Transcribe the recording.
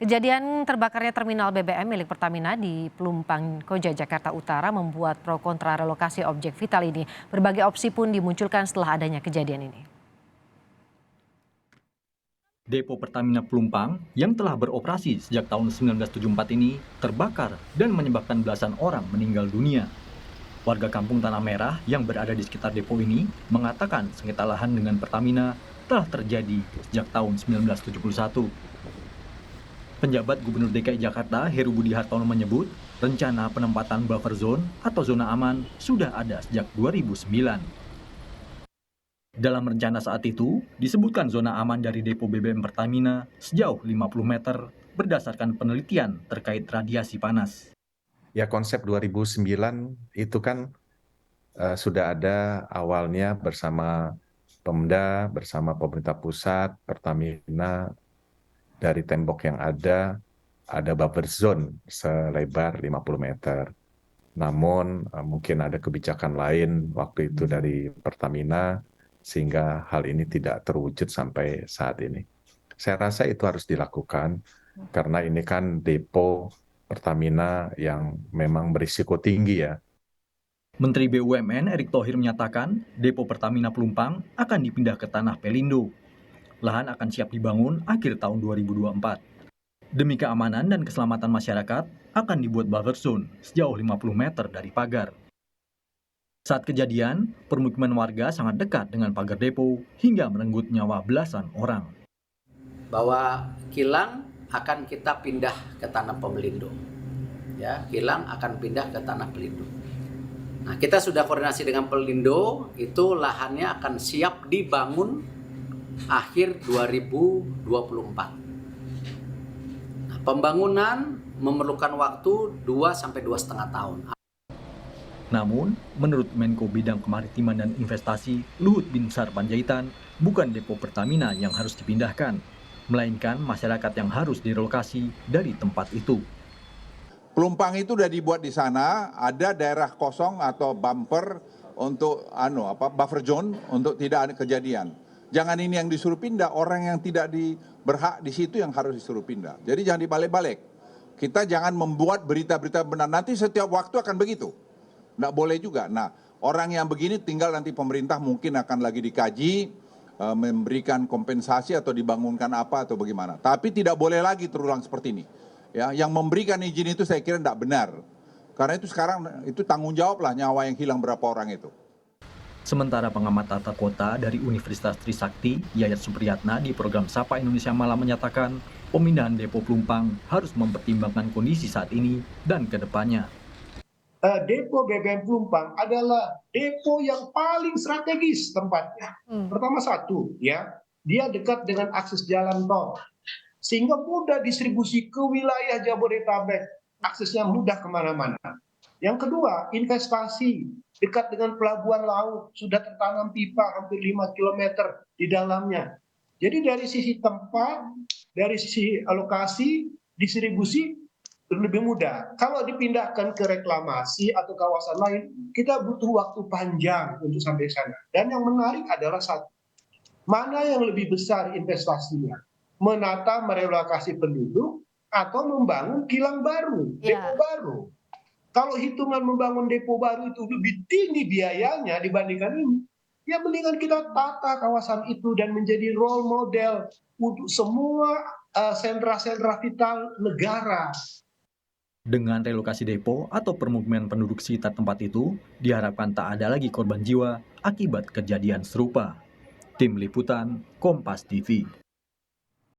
Kejadian terbakarnya terminal BBM milik Pertamina di Pelumpang Koja, Jakarta Utara membuat pro kontra relokasi objek vital ini. Berbagai opsi pun dimunculkan setelah adanya kejadian ini. Depo Pertamina Pelumpang yang telah beroperasi sejak tahun 1974 ini terbakar dan menyebabkan belasan orang meninggal dunia. Warga kampung Tanah Merah yang berada di sekitar depo ini mengatakan sengketa lahan dengan Pertamina telah terjadi sejak tahun 1971. Penjabat Gubernur DKI Jakarta Heru Budi Hartono menyebut rencana penempatan buffer zone atau zona aman sudah ada sejak 2009. Dalam rencana saat itu, disebutkan zona aman dari depo BBM Pertamina sejauh 50 meter berdasarkan penelitian terkait radiasi panas. Ya, konsep 2009 itu kan sudah ada awalnya bersama Pemda, bersama pemerintah pusat, Pertamina, dari tembok yang ada buffer zone selebar 50 meter. Namun mungkin ada kebijakan lain waktu itu dari Pertamina sehingga hal ini tidak terwujud sampai saat ini. Saya rasa itu harus dilakukan karena ini kan depo Pertamina yang memang berisiko tinggi ya. Menteri BUMN Erick Thohir menyatakan depo Pertamina Pelumpang akan dipindah ke tanah Pelindo. Lahan akan siap dibangun akhir tahun 2024. Demi keamanan dan keselamatan masyarakat, akan dibuat buffer zone sejauh 50 meter dari pagar. Saat kejadian, permukiman warga sangat dekat dengan pagar depo hingga merenggut nyawa belasan orang. Bahwa kilang akan kita pindah ke tanah Pelindo. Ya, kilang akan pindah ke tanah Pelindo. Nah, kita sudah koordinasi dengan Pelindo, itu lahannya akan siap dibangun akhir 2024. Nah, pembangunan memerlukan waktu 2 sampai 2,5 tahun. Namun, menurut Menko Bidang Kemaritiman dan Investasi Luhut Binsar Panjaitan, bukan depo Pertamina yang harus dipindahkan, melainkan masyarakat yang harus direlokasi dari tempat itu. Pelumpang itu sudah dibuat di sana, ada daerah kosong atau bumper untuk buffer zone untuk tidak ada kejadian. Jangan ini yang disuruh pindah, orang yang tidak berhak di situ yang harus disuruh pindah. Jadi jangan dibalik-balik. Kita jangan membuat berita-berita benar. Nanti setiap waktu akan begitu. Nggak boleh juga. Nah, orang yang begini tinggal nanti pemerintah mungkin akan lagi dikaji, memberikan kompensasi atau dibangunkan apa atau bagaimana. Tapi tidak boleh lagi terulang seperti ini. Ya, yang memberikan izin itu saya kira tidak benar. Karena itu sekarang itu tanggung jawab lah nyawa yang hilang berapa orang itu. Sementara pengamat tata kota dari Universitas Trisakti, Yayat Supriyatna di program Sapa Indonesia Malam menyatakan pemindahan depo Pelumpang harus mempertimbangkan kondisi saat ini dan ke depannya. Depo BBM Pelumpang adalah depo yang paling strategis tempatnya. Pertama satu, ya, dia dekat dengan akses jalan tol, sehingga mudah distribusi ke wilayah Jabodetabek, aksesnya mudah kemana-mana. Yang kedua, investasi dekat dengan pelabuhan laut, sudah tertanam pipa hampir 5 km di dalamnya. Jadi dari sisi tempat, dari sisi alokasi, distribusi lebih mudah. Kalau dipindahkan ke reklamasi atau kawasan lain, kita butuh waktu panjang untuk sampai sana. Dan yang menarik adalah satu, mana yang lebih besar investasinya? Menata merelokasi penduduk atau membangun kilang baru, depo baru. Kalau hitungan membangun depo baru itu lebih tinggi biayanya dibandingkan ini, ya mendingan kita tata kawasan itu dan menjadi role model untuk semua sentra-sentra vital negara. Dengan relokasi depo atau permukiman penduduk sekitar tempat itu, diharapkan tak ada lagi korban jiwa akibat kejadian serupa. Tim Liputan, Kompas TV.